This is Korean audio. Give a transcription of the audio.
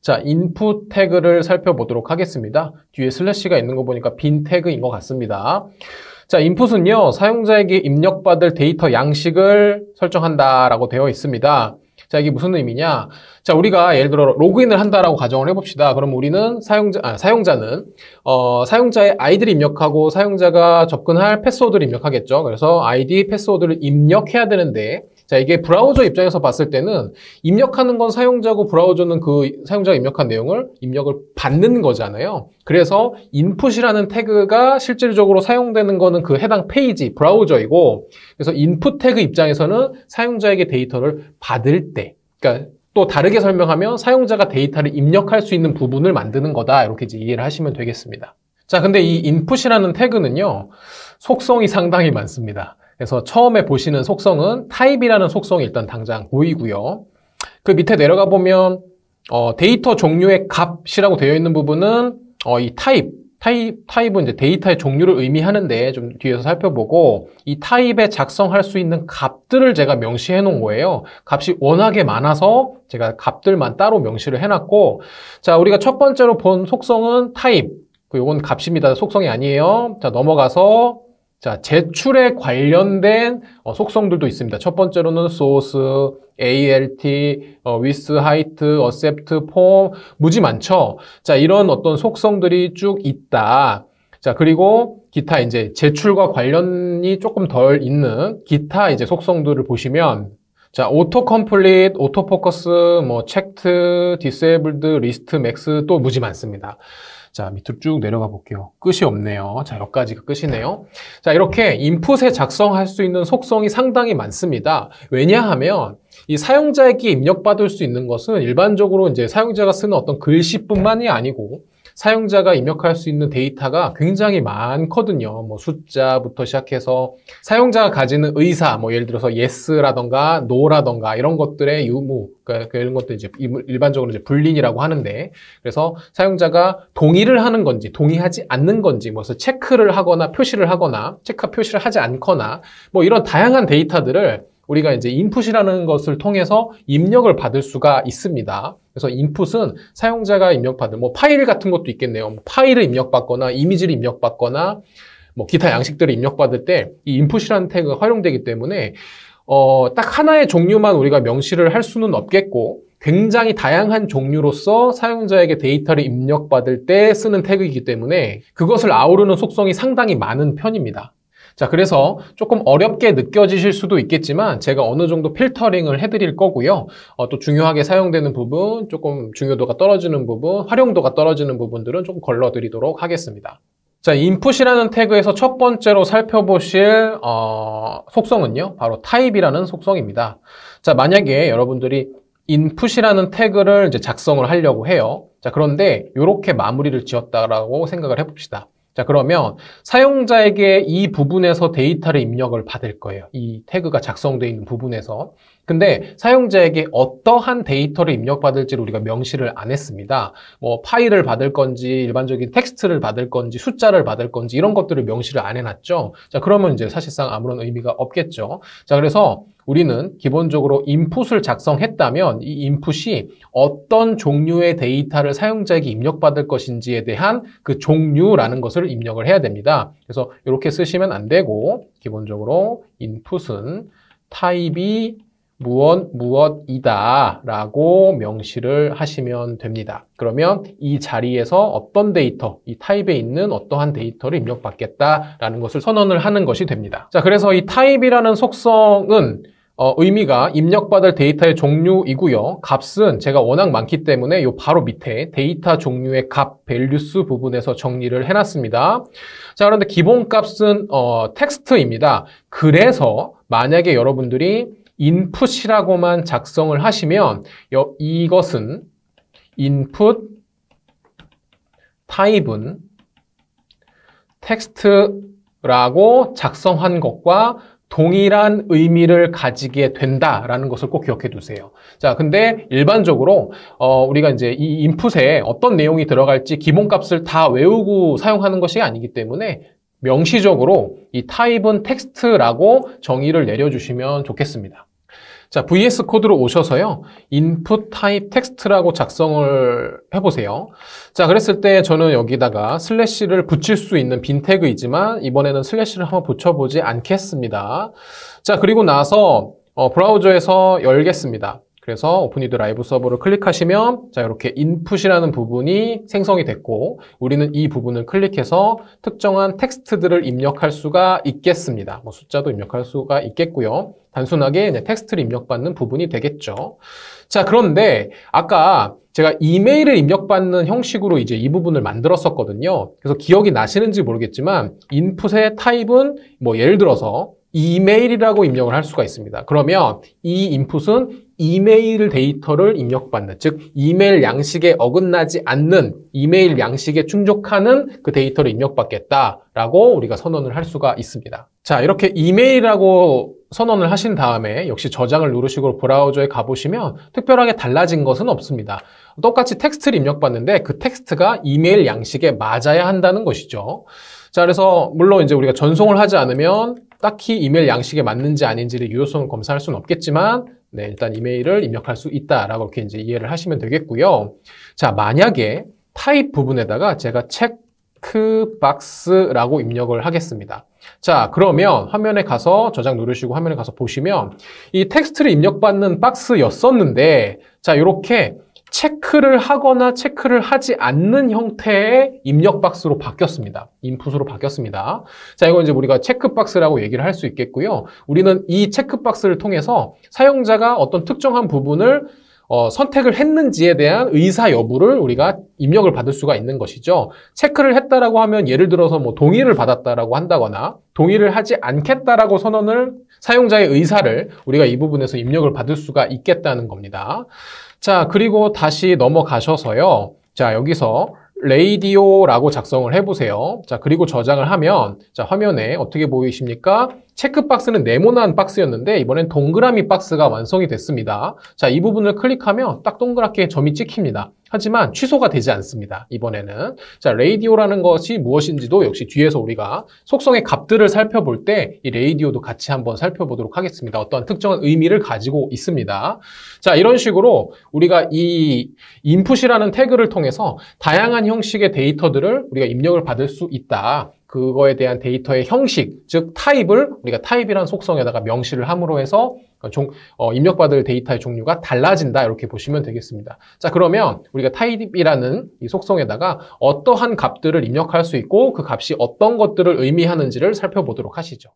자, input 태그를 살펴보도록 하겠습니다. 뒤에 슬래시가 있는 거 보니까 빈 태그인 것 같습니다. 자, input은요, 사용자에게 입력받을 데이터 양식을 설정한다라고 되어 있습니다. 자, 이게 무슨 의미냐? 자, 우리가 예를 들어 로그인을 한다라고 가정을 해봅시다. 그럼 우리는 사용자는 사용자의 아이디를 입력하고 사용자가 접근할 패스워드를 입력하겠죠. 그래서 아이디, 패스워드를 입력해야 되는데, 자, 이게 브라우저 입장에서 봤을 때는 입력하는 건 사용자고 브라우저는 그 사용자가 입력한 내용을 입력을 받는 거잖아요. 그래서 input이라는 태그가 실질적으로 사용되는 거는 그 해당 페이지, 브라우저이고, 그래서 input 태그 입장에서는 사용자에게 데이터를 받을 때, 그러니까 또 다르게 설명하면 사용자가 데이터를 입력할 수 있는 부분을 만드는 거다. 이렇게 이제 이해를 하시면 되겠습니다. 자, 근데 이 input이라는 태그는요, 속성이 상당히 많습니다. 그래서 처음에 보시는 속성은 타입이라는 속성이 일단 당장 보이고요. 그 밑에 내려가 보면 데이터 종류의 값이라고 되어 있는 부분은 이 타입은 이제 데이터의 종류를 의미하는데 좀 뒤에서 살펴보고 이 타입에 작성할 수 있는 값들을 제가 명시해 놓은 거예요. 값이 워낙에 많아서 제가 값들만 따로 명시를 해놨고, 자, 우리가 첫 번째로 본 속성은 타입. 요건 값입니다. 속성이 아니에요. 자, 넘어가서 자, 제출에 관련된 속성들도 있습니다. 첫 번째로는 source, alt, with, height, accept, form, 무지 많죠? 자, 이런 어떤 속성들이 쭉 있다. 자, 그리고 기타 이제 제출과 관련이 조금 덜 있는 기타 이제 속성들을 보시면, 자, auto complete, auto focus, 뭐 checked, disabled, list, max 또 무지 많습니다. 자, 밑으로 쭉 내려가 볼게요. 끝이 없네요. 자, 여기까지가 끝이네요. 자, 이렇게 인풋에 작성할 수 있는 속성이 상당히 많습니다. 왜냐하면 이 사용자에게 입력받을 수 있는 것은 일반적으로 이제 사용자가 쓰는 어떤 글씨뿐만이 아니고 사용자가 입력할 수 있는 데이터가 굉장히 많거든요. 뭐 숫자부터 시작해서 사용자가 가지는 의사, 뭐 예를 들어서 yes라던가 no라던가 이런 것들의 유무, 그러니까 이런 것들 이제 일반적으로 이제 불린이라고 하는데, 그래서 사용자가 동의를 하는 건지 동의하지 않는 건지, 뭐 그래서 체크를 하거나 표시를 하거나 체크 표시를 하지 않거나 뭐 이런 다양한 데이터들을 우리가 이제 인풋이라는 것을 통해서 입력을 받을 수가 있습니다. 그래서 인풋은 사용자가 입력받은 뭐 파일 같은 것도 있겠네요. 뭐 파일을 입력받거나 이미지를 입력받거나 뭐 기타 양식들을 입력받을 때 이 인풋이라는 태그가 활용되기 때문에 딱 하나의 종류만 우리가 명시를 할 수는 없겠고 굉장히 다양한 종류로서 사용자에게 데이터를 입력받을 때 쓰는 태그이기 때문에 그것을 아우르는 속성이 상당히 많은 편입니다. 자, 그래서 조금 어렵게 느껴지실 수도 있겠지만 제가 어느 정도 필터링을 해드릴 거고요. 또 중요하게 사용되는 부분, 조금 중요도가 떨어지는 부분, 활용도가 떨어지는 부분들은 조금 걸러드리도록 하겠습니다. 자, input이라는 태그에서 첫 번째로 살펴보실 속성은요, 바로 타입이라는 속성입니다. 자, 만약에 여러분들이 input이라는 태그를 이제 작성을 하려고 해요. 자, 그런데 이렇게 마무리를 지었다라고 생각을 해봅시다. 자, 그러면 사용자에게 이 부분에서 데이터를 입력을 받을 거예요. 이 태그가 작성되어 있는 부분에서. 근데 사용자에게 어떠한 데이터를 입력받을지를 우리가 명시를 안 했습니다. 뭐 파일을 받을 건지, 일반적인 텍스트를 받을 건지, 숫자를 받을 건지 이런 것들을 명시를 안 해놨죠. 자, 그러면 이제 사실상 아무런 의미가 없겠죠. 자, 그래서 우리는 기본적으로 인풋을 작성했다면 이 인풋이 어떤 종류의 데이터를 사용자에게 입력받을 것인지에 대한 그 종류라는 것을 입력을 해야 됩니다. 그래서 이렇게 쓰시면 안 되고 기본적으로 인풋은 타입이 무엇이다 라고 명시를 하시면 됩니다. 그러면 이 자리에서 어떤 데이터, 이 타입에 있는 어떠한 데이터를 입력받겠다라는 것을 선언을 하는 것이 됩니다. 자, 그래서 이 타입이라는 속성은 의미가 입력받을 데이터의 종류이고요. 값은 제가 워낙 많기 때문에 요 바로 밑에 데이터 종류의 값, values 부분에서 정리를 해놨습니다. 자, 그런데 기본 값은 텍스트입니다. 그래서 만약에 여러분들이 input이라고만 작성을 하시면 이것은 input 타입은 텍스트라고 작성한 것과 동일한 의미를 가지게 된다라는 것을 꼭 기억해 두세요. 자, 근데 일반적으로 우리가 이제 이 인풋에 어떤 내용이 들어갈지 기본값을 다 외우고 사용하는 것이 아니기 때문에 명시적으로 이 타입은 텍스트라고 정의를 내려주시면 좋겠습니다. 자, VS 코드로 오셔서요. input type text라고 작성을 해보세요. 자, 그랬을 때 저는 여기다가 슬래시를 붙일 수 있는 빈 태그이지만 이번에는 슬래시를 한번 붙여보지 않겠습니다. 자, 그리고 나서 브라우저에서 열겠습니다. 그래서 오픈 위드 라이브 서버를 클릭하시면 자, 이렇게 input이라는 부분이 생성이 됐고 우리는 이 부분을 클릭해서 특정한 텍스트들을 입력할 수가 있겠습니다. 뭐 숫자도 입력할 수가 있겠고요. 단순하게 그냥 텍스트를 입력받는 부분이 되겠죠. 자, 그런데 아까 제가 이메일을 입력받는 형식으로 이제 이 부분을 만들었었거든요. 그래서 기억이 나시는지 모르겠지만 인풋의 타입은 뭐 예를 들어서 이메일이라고 입력을 할 수가 있습니다. 그러면 이 인풋은 이메일 데이터를 입력받는, 즉 이메일 양식에 어긋나지 않는 이메일 양식에 충족하는 그 데이터를 입력받겠다라고 우리가 선언을 할 수가 있습니다. 자, 이렇게 이메일이라고 선언을 하신 다음에 역시 저장을 누르시고 브라우저에 가보시면 특별하게 달라진 것은 없습니다. 똑같이 텍스트를 입력받는데 그 텍스트가 이메일 양식에 맞아야 한다는 것이죠. 자, 그래서 물론 이제 우리가 전송을 하지 않으면 딱히 이메일 양식에 맞는지 아닌지를 유효성을 검사할 수는 없겠지만 네, 일단 이메일을 입력할 수 있다라고 이렇게 이제 이해를 하시면 되겠고요. 자, 만약에 타입 부분에다가 제가 체크박스라고 입력을 하겠습니다. 자, 그러면 화면에 가서 저장 누르시고 화면에 가서 보시면 이 텍스트를 입력받는 박스였었는데 자, 이렇게 체크를 하거나 체크를 하지 않는 형태의 입력 박스로 바뀌었습니다. 인풋으로 바뀌었습니다. 자, 이건 이제 우리가 체크박스라고 얘기를 할 수 있겠고요. 우리는 이 체크박스를 통해서 사용자가 어떤 특정한 부분을 선택을 했는지에 대한 의사 여부를 우리가 입력을 받을 수가 있는 것이죠. 체크를 했다라고 하면 예를 들어서 뭐 동의를 받았다라고 한다거나 동의를 하지 않겠다라고 선언을 사용자의 의사를 우리가 이 부분에서 입력을 받을 수가 있겠다는 겁니다. 자, 그리고 다시 넘어가셔서요. 자, 여기서 radio라고 작성을 해보세요. 자, 그리고 저장을 하면 자, 화면에 어떻게 보이십니까? 체크박스는 네모난 박스였는데 이번엔 동그라미 박스가 완성이 됐습니다. 자, 이 부분을 클릭하면 딱 동그랗게 점이 찍힙니다. 하지만 취소가 되지 않습니다. 이번에는 자, radio라는 것이 무엇인지도 역시 뒤에서 우리가 속성의 값들을 살펴볼 때 이 radio도 같이 한번 살펴보도록 하겠습니다. 어떠한 특정한 의미를 가지고 있습니다. 자, 이런 식으로 우리가 이 input이라는 태그를 통해서 다양한 형식의 데이터들을 우리가 입력을 받을 수 있다. 그거에 대한 데이터의 형식, 즉 타입을 우리가 타입이라는 속성에다가 명시를 함으로 해서 입력받을 데이터의 종류가 달라진다 이렇게 보시면 되겠습니다. 자, 그러면 우리가 타입이라는 이 속성에다가 어떠한 값들을 입력할 수 있고 그 값이 어떤 것들을 의미하는지를 살펴보도록 하시죠.